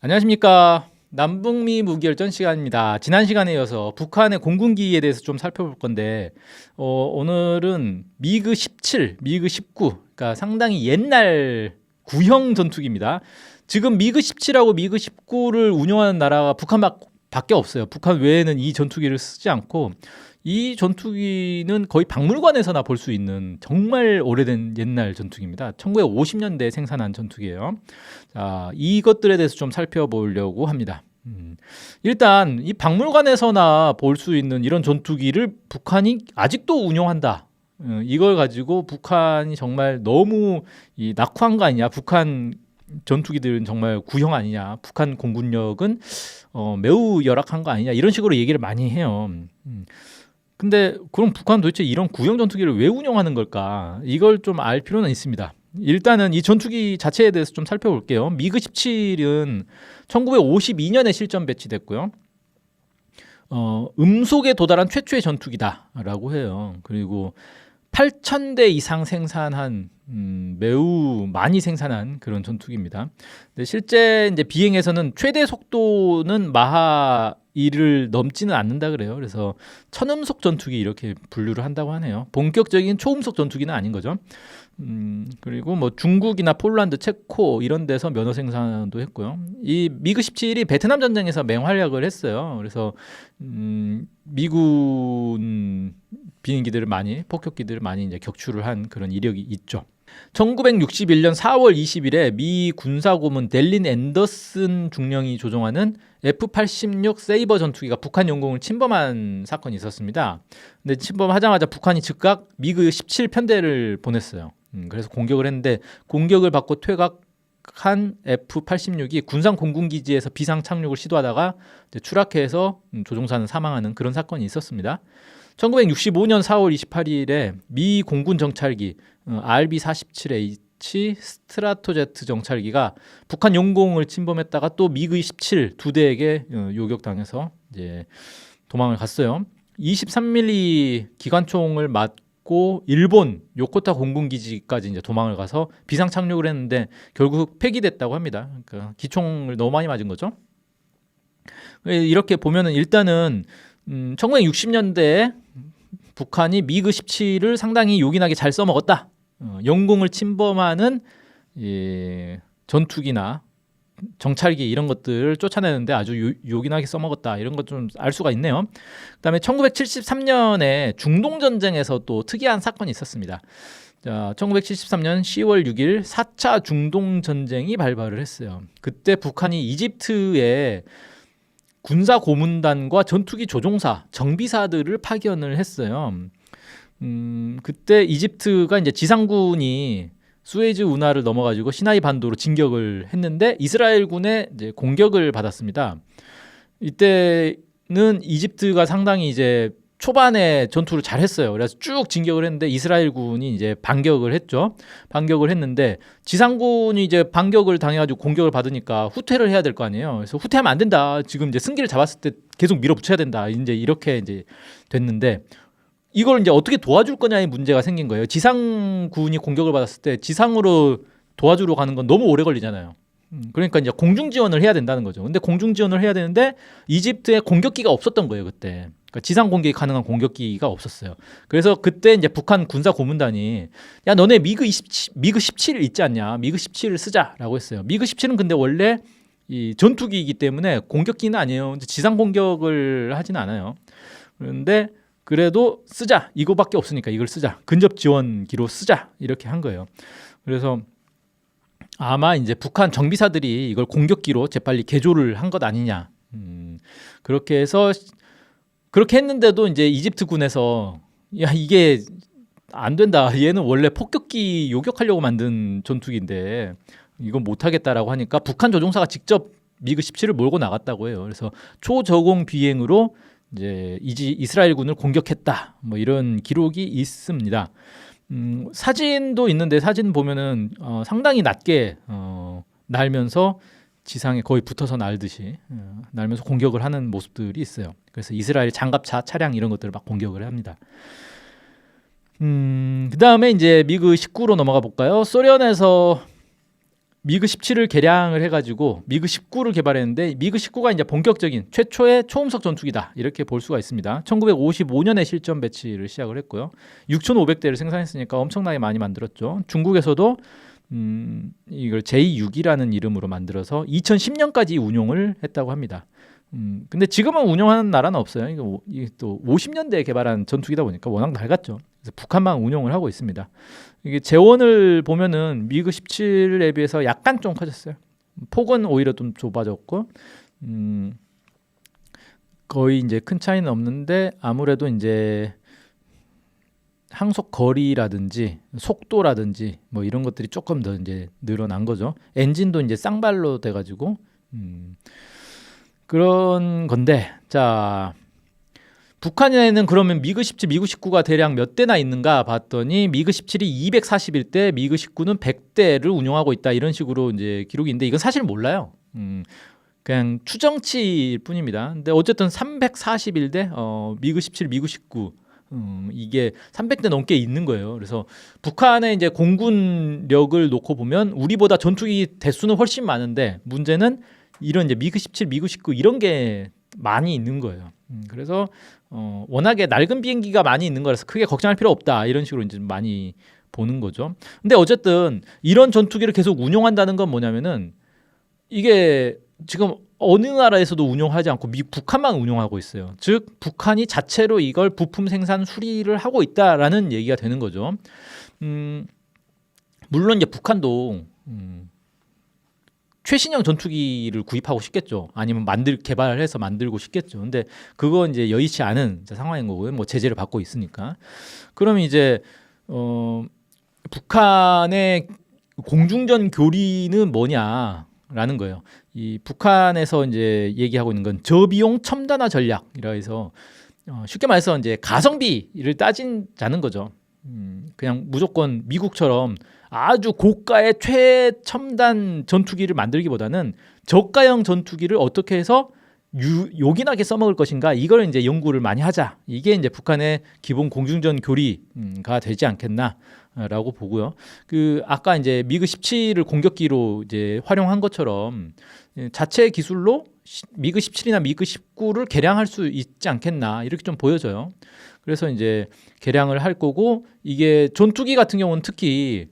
안녕하십니까. 남북미 무기열전 시간입니다. 지난 시간에 이어서 북한의 공군기에 대해서 좀 살펴볼 건데 오늘은 미그 17, 미그 19, 그러니까 상당히 옛날 구형 전투기입니다. 지금 미그 17하고 미그 19를 운영하는 나라가 북한밖에 없어요. 북한 외에는 이 전투기를 쓰지 않고 이 전투기는 거의 박물관에서나 볼 수 있는 정말 오래된 옛날 전투기입니다. 1950년대에 생산한 전투기예요. 자, 이것들에 대해서 좀 살펴보려고 합니다. 일단 이 박물관에서나 볼 수 있는 이런 전투기를 북한이 아직도 운용한다. 이걸 가지고 북한이 정말 너무 낙후한 거 아니냐. 북한 전투기들은 정말 구형 아니냐. 북한 공군력은 매우 열악한 거 아니냐. 이런 식으로 얘기를 많이 해요. 근데 그럼 북한은 도대체 이런 구형 전투기를 왜 운영하는 걸까? 이걸 좀 알 필요는 있습니다. 일단은 이 전투기 자체에 대해서 좀 살펴볼게요. 미그 17은 1952년에 실전 배치됐고요. 음속에 도달한 최초의 전투기다라고 해요. 그리고 8,000대 이상 생산한 매우 많이 생산한 그런 전투기입니다. 근데 실제 이제 비행에서는 최대 속도는 마하 2를 넘지는 않는다 그래요. 그래서 천음속 전투기 이렇게 분류를 한다고 하네요. 본격적인 초음속 전투기는 아닌 거죠. 그리고 뭐 중국이나 폴란드, 체코 이런 데서 면허 생산도 했고요. 이 미그 17이 베트남 전쟁에서 맹활약을 했어요. 그래서 미군 비행기들을 많이 폭격기들을 많이 이제 격추를 한 그런 이력이 있죠. 1961년 4월 20일에 미 군사고문 델린 앤더슨 중령이 조종하는 F-86 세이버 전투기가 북한 영공을 침범한 사건이 있었습니다. 근데 침범하자마자 북한이 즉각 미그 17 편대를 보냈어요. 그래서 공격을 했는데 공격을 받고 퇴각한 F-86이 군산 공군기지에서 비상 착륙을 시도하다가 이제 추락해서 조종사는 사망하는 그런 사건이 있었습니다. 1965년 4월 28일에 미 공군 정찰기 RB-47H 스트라토제트 정찰기가 북한 영공을 침범했다가 또 미그 17 두 대에게 요격당해서 이제 도망을 갔어요. 23mm 기관총을 맞고 일본 요코타 공군기지까지 이제 도망을 가서 비상 착륙을 했는데 결국 폐기됐다고 합니다. 그러니까 기총을 너무 많이 맞은 거죠. 이렇게 보면은 일단은 1960년대에 북한이 미그 17을 상당히 요긴하게 잘 써먹었다. 영공을 침범하는 전투기나 정찰기 이런 것들을 쫓아내는데 아주 요긴하게 써먹었다. 이런 것 좀 알 수가 있네요. 그다음에 1973년에 중동전쟁에서 또 특이한 사건이 있었습니다. 자, 1973년 10월 6일 4차 중동전쟁이 발발을 했어요. 그때 북한이 이집트에 군사 고문단과 전투기 조종사, 정비사들을 파견을 했어요. 그때 이집트가 이제 지상군이 수에즈 운하를 넘어가지고 시나이 반도로 진격을 했는데 이스라엘군의 이제 공격을 받았습니다. 이때는 이집트가 상당히 이제 초반에 전투를 잘 했어요. 그래서 쭉 진격을 했는데 이스라엘군이 이제 반격을 했죠. 반격을 했는데 지상군이 이제 반격을 당해가지고 공격을 받으니까 후퇴를 해야 될 거 아니에요. 그래서 후퇴하면 안 된다. 지금 이제 승기를 잡았을 때 계속 밀어붙여야 된다. 이제 이렇게 이제 됐는데 이걸 이제 어떻게 도와줄 거냐의 문제가 생긴 거예요. 지상군이 공격을 받았을 때 지상으로 도와주러 가는 건 너무 오래 걸리잖아요. 그러니까 이제 공중 지원을 해야 된다는 거죠. 근데 공중 지원을 해야 되는데 이집트에 공격기가 없었던 거예요, 그때. 그러니까 지상 공격이 가능한 공격기가 없었어요. 그래서 그때 이제 북한 군사 고문단이 야, 너네 미그 17 있지 않냐? 미그 17을 쓰자라고 했어요. 미그 17은 근데 원래 이 전투기이기 때문에 공격기는 아니에요. 지상 공격을 하지는 않아요. 그런데 그래도 쓰자. 이거밖에 없으니까 이걸 쓰자. 근접 지원기로 쓰자. 이렇게 한 거예요. 그래서 아마 이제 북한 정비사들이 이걸 공격기로 재빨리 개조를 한 것 아니냐. 그렇게 해서 그렇게 했는데도 이제 이집트군에서 야, 이게 안 된다. 얘는 원래 폭격기 요격하려고 만든 전투기인데 이건 못 하겠다라고 하니까 북한 조종사가 직접 미그 17을 몰고 나갔다고 해요. 그래서 초저공 비행으로 이제 이스라엘군을 공격했다. 뭐 이런 기록이 있습니다. 사진도 있는데 사진 보면은 상당히 낮게 날면서 지상에 거의 붙어서 날듯이 날면서 공격을 하는 모습들이 있어요. 그래서 이스라엘 장갑차, 차량 이런 것들을 막 공격을 합니다. 그 다음에 이제 미그 19로 넘어가 볼까요? 소련에서 미그 17을 개량을 해가지고 미그 19를 개발했는데 미그 19가 이제 본격적인 최초의 초음속 전투기다 이렇게 볼 수가 있습니다. 1955년에 실전 배치를 시작을 했고요. 6,500대를 생산했으니까 엄청나게 많이 만들었죠. 중국에서도 이걸 J6이라는 이름으로 만들어서 2010년까지 운용을 했다고 합니다. 근데 지금은 운용하는 나라는 없어요. 이게 또 50년대에 개발한 전투기다 보니까 워낙 낡았죠. 그래서 북한만 운용을 하고 있습니다. 이게 재원을 보면은 미그 17에 비해서 약간 좀 커졌어요. 폭은 오히려 좀 좁아졌고, 거의 이제 큰 차이는 없는데 아무래도 이제 항속 거리라든지 속도라든지 뭐 이런 것들이 조금 더 이제 늘어난 거죠. 엔진도 이제 쌍발로 돼가지고 그런 건데, 자 북한에는 그러면 미그 17, 미그 19가 대략 몇 대나 있는가 봤더니 미그 17이 241대, 미그 19는 100대를 운용하고 있다 이런 식으로 이제 기록이 있는데 이건 사실 몰라요. 그냥 추정치일 뿐입니다. 근데 어쨌든 341대 미그 17, 미그 19 이게 300대 넘게 있는 거예요. 그래서 북한의 이제 공군력을 놓고 보면 우리보다 전투기 대수는 훨씬 많은데 문제는 이런 이제 미그 17, 미그 19 이런 게 많이 있는 거예요. 그래서 워낙에 낡은 비행기가 많이 있는 거라서 크게 걱정할 필요 없다 이런 식으로 이제 많이 보는 거죠. 근데 어쨌든 이런 전투기를 계속 운용한다는 건 뭐냐면은 이게 지금 어느 나라에서도 운용하지 않고 북한만 운용하고 있어요. 즉 북한이 자체로 이걸 부품 생산 수리를 하고 있다라는 얘기가 되는 거죠. 물론 이제 북한도 최신형 전투기를 구입하고 싶겠죠. 아니면 개발해서 만들고 싶겠죠. 근데 그거 이제 여의치 않은 상황인 거고요. 뭐 제재를 받고 있으니까. 그럼 이제 북한의 공중전 교리는 뭐냐라는 거예요. 이 북한에서 이제 얘기하고 있는 건 저비용 첨단화 전략이라 해서 쉽게 말해서 이제 가성비를 따진다는 거죠. 그냥 무조건 미국처럼 아주 고가의 최첨단 전투기를 만들기보다는 저가형 전투기를 어떻게 해서 요긴하게 써먹을 것인가 이걸 이제 연구를 많이 하자. 이게 이제 북한의 기본 공중전 교리가 되지 않겠나라고 보고요. 그 아까 이제 미그 17을 공격기로 이제 활용한 것처럼 자체 기술로 미그 17이나 미그 19를 개량할 수 있지 않겠나 이렇게 좀 보여져요. 그래서 이제 개량을 할 거고 이게 전투기 같은 경우는 특히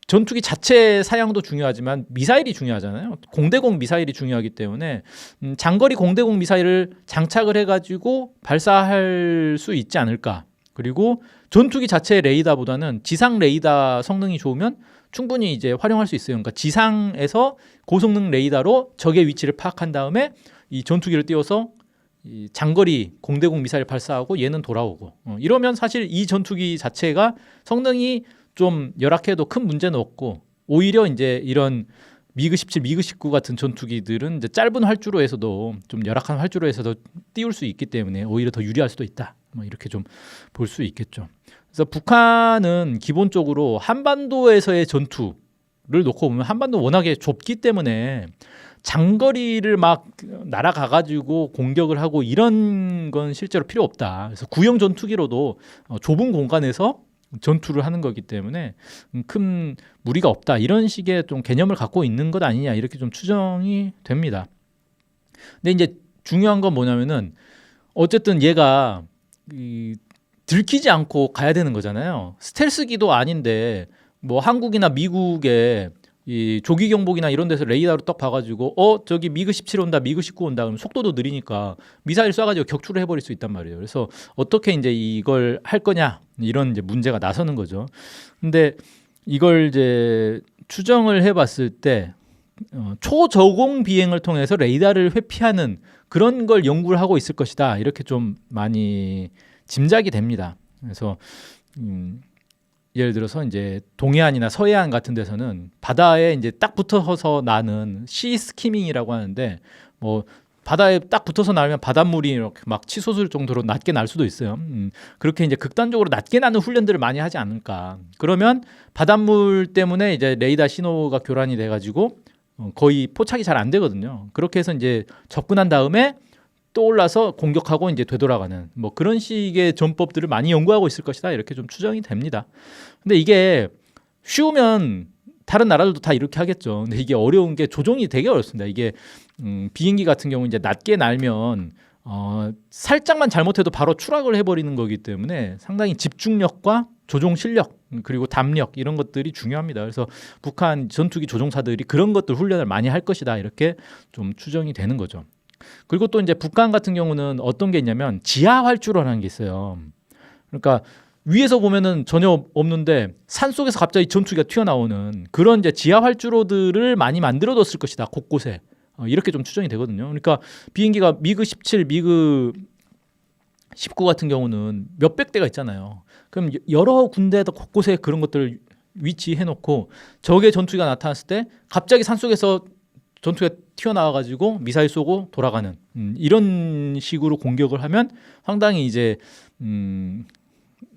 전투기 자체 사양도 중요하지만 미사일이 중요하잖아요. 공대공 미사일이 중요하기 때문에 장거리 공대공 미사일을 장착을 해가지고 발사할 수 있지 않을까. 그리고 전투기 자체의 레이더보다는 지상 레이더 성능이 좋으면 충분히 이제 활용할 수 있어요. 그러니까 지상에서 고성능 레이더로 적의 위치를 파악한 다음에 이 전투기를 띄워서 이 장거리 공대공 미사일 발사하고 얘는 돌아오고 이러면 사실 이 전투기 자체가 성능이 좀 열악해도 큰 문제는 없고 오히려 이제 이런 미그 17, 미그 19 같은 전투기들은 이제 짧은 활주로에서도 좀 열악한 활주로에서도 띄울 수 있기 때문에 오히려 더 유리할 수도 있다. 뭐 이렇게 좀 볼 수 있겠죠. 그래서 북한은 기본적으로 한반도에서의 전투를 놓고 보면 한반도 워낙에 좁기 때문에 장거리를 막 날아가가지고 공격을 하고 이런 건 실제로 필요 없다. 그래서 구형 전투기로도 좁은 공간에서 전투를 하는 거기 때문에 큰 무리가 없다. 이런 식의 좀 개념을 갖고 있는 것 아니냐 이렇게 좀 추정이 됩니다. 근데 이제 중요한 건 뭐냐면은 어쨌든 얘가 들키지 않고 가야 되는 거잖아요. 스텔스기도 아닌데 뭐 한국이나 미국의 이 조기 경보기나 이런 데서 레이더로 딱 봐가지고 저기 미그 17 온다, 미그 19 온다 그러면 속도도 느리니까 미사일 쏴가지고 격추를 해버릴 수 있단 말이에요. 그래서 어떻게 이제 이걸 할 거냐 이런 이제 문제가 나서는 거죠. 근데 이걸 이제 추정을 해봤을 때 초저공 비행을 통해서 레이더를 회피하는 그런 걸 연구를 하고 있을 것이다. 이렇게 좀 많이 짐작이 됩니다. 그래서 예를 들어서 이제 동해안이나 서해안 같은 데서는 바다에 이제 딱 붙어서 나는 시 스키밍이라고 하는데 뭐 바다에 딱 붙어서 나면 바닷물이 이렇게 막 치솟을 정도로 낮게 날 수도 있어요. 그렇게 이제 극단적으로 낮게 나는 훈련들을 많이 하지 않을까. 그러면 바닷물 때문에 이제 레이더 신호가 교란이 돼가지고 거의 포착이 잘 안 되거든요. 그렇게 해서 이제 접근한 다음에 또 올라서 공격하고 이제 되돌아가는 뭐 그런 식의 전법들을 많이 연구하고 있을 것이다. 이렇게 좀 추정이 됩니다. 근데 이게 쉬우면 다른 나라들도 다 이렇게 하겠죠. 근데 이게 어려운 게 조종이 되게 어렵습니다. 이게 비행기 같은 경우 이제 낮게 날면 살짝만 잘못해도 바로 추락을 해버리는 거기 때문에 상당히 집중력과 조종 실력 그리고 담력 이런 것들이 중요합니다. 그래서 북한 전투기 조종사들이 그런 것들 훈련을 많이 할 것이다 이렇게 좀 추정이 되는 거죠. 그리고 또 이제 북한 같은 경우는 어떤 게 있냐면 지하 활주로라는 게 있어요. 그러니까 위에서 보면은 전혀 없는데 산 속에서 갑자기 전투기가 튀어나오는 그런 이제 지하 활주로들을 많이 만들어뒀을 것이다 곳곳에. 이렇게 좀 추정이 되거든요. 그러니까 비행기가 미그 17, 미그 19 같은 경우는 몇백 대가 있잖아요. 그럼 여러 군데에다 곳곳에 그런 것들을 위치해놓고 적의 전투기가 나타났을 때 갑자기 산속에서 전투기가 튀어나와가지고 미사일 쏘고 돌아가는 이런 식으로 공격을 하면 상당히 이제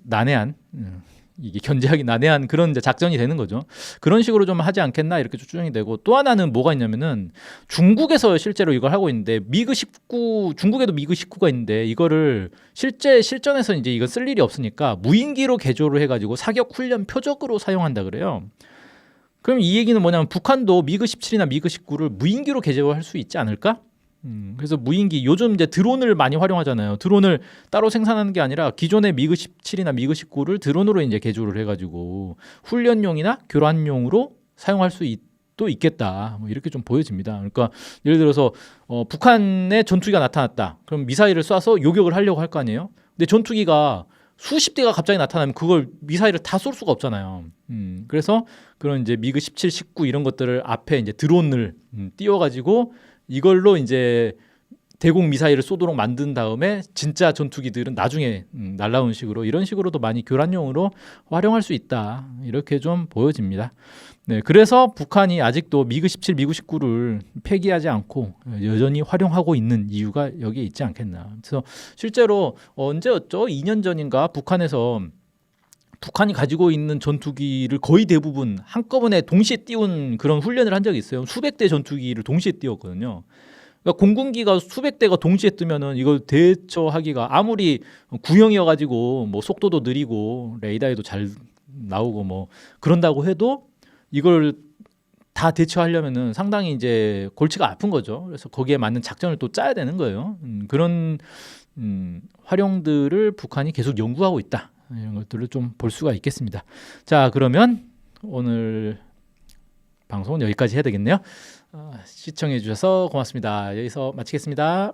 난해한 이게 견제하기 난해한 그런 이제 작전이 되는 거죠. 그런 식으로 좀 하지 않겠나 이렇게 추정이 되고 또 하나는 뭐가 있냐면은 중국에서 실제로 이걸 하고 있는데 미그 19 중국에도 미그 19가 있는데 이거를 실제 실전에서 이제 이거 쓸 일이 없으니까 무인기로 개조를 해가지고 사격 훈련 표적으로 사용한다 그래요. 그럼 이 얘기는 뭐냐면 북한도 미그 17이나 미그 19를 무인기로 개조할 수 있지 않을까? 그래서 무인기 요즘 이제 드론을 많이 활용하잖아요. 드론을 따로 생산하는 게 아니라 기존의 미그 17이나 미그 19를 드론으로 이제 개조를 해가지고 훈련용이나 교란용으로 사용할 수 또 있겠다. 뭐 이렇게 좀 보여집니다. 그러니까 예를 들어서 북한의 전투기가 나타났다. 그럼 미사일을 쏴서 요격을 하려고 할 거 아니에요. 근데 전투기가 수십 대가 갑자기 나타나면 그걸 미사일을 다 쏠 수가 없잖아요. 그래서 그런 이제 미그 17, 19 이런 것들을 앞에 이제 드론을 띄워가지고 이걸로 이제 대공 미사일을 쏘도록 만든 다음에 진짜 전투기들은 나중에 날라오는 식으로 이런 식으로도 많이 교란용으로 활용할 수 있다. 이렇게 좀 보여집니다. 네, 그래서 북한이 아직도 미그 17, 미그 19를 폐기하지 않고 여전히 활용하고 있는 이유가 여기에 있지 않겠나. 그래서 실제로 언제였죠? 2년 전인가 북한에서 북한이 가지고 있는 전투기를 거의 대부분 한꺼번에 동시에 띄운 그런 훈련을 한 적이 있어요. 수백 대 전투기를 동시에 띄웠거든요. 그러니까 공군기가 수백 대가 동시에 뜨면은 이걸 대처하기가 아무리 구형이어가지고 뭐 속도도 느리고 레이더에도 잘 나오고 뭐 그런다고 해도 이걸 다 대처하려면은 상당히 이제 골치가 아픈 거죠. 그래서 거기에 맞는 작전을 또 짜야 되는 거예요. 그런 활용들을 북한이 계속 연구하고 있다. 이런 것들을 좀 볼 수가 있겠습니다. 자, 그러면 오늘 방송은 여기까지 해야 되겠네요. 시청해 주셔서 고맙습니다. 여기서 마치겠습니다.